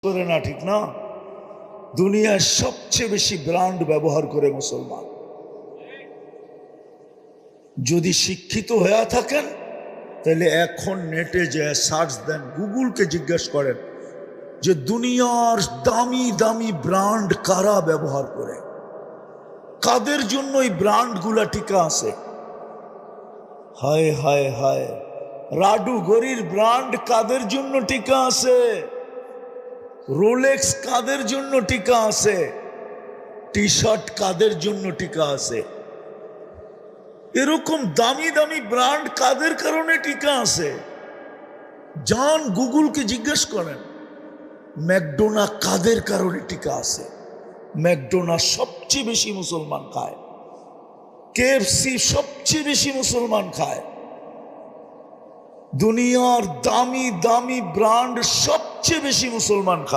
করে না, ঠিক না? দুনিয়ার সবচেয়ে বেশি ব্র্যান্ড ব্যবহার করে মুসলমান। যদি শিক্ষিত হয়ে থাকেন তাহলে এখন নেটে যে সার্চ দেন, গুগলকে জিজ্ঞেস করেন যে দুনিয়ার দামি দামি ব্র্যান্ড কারা ব্যবহার করে, কাদের জন্য এই ব্র্যান্ডগুলা টিকা আছে। হায় হায় হায়, রাডু গরির ব্র্যান্ড কাদের জন্য টিকা আছে, রোলেক্স কাদের জন্য টিকা আছে, টি শার্ট কাদের জন্য টিকা আছে, এরকম দামি দামি ব্র্যান্ড কাদের কারণে টিকা আছে। যান গুগলকে জিজ্ঞেস করেন ম্যাকডোনা কাদের কারণে টিকা আছে। ম্যাকডোনা সবচেয়ে বেশি মুসলমান খায়, কেএফসি সবচেয়ে বেশি মুসলমান খায়, দুনিয়ার দামি দামি ব্র্যান্ড সবচেয়ে বেশি মুসলমান খায়।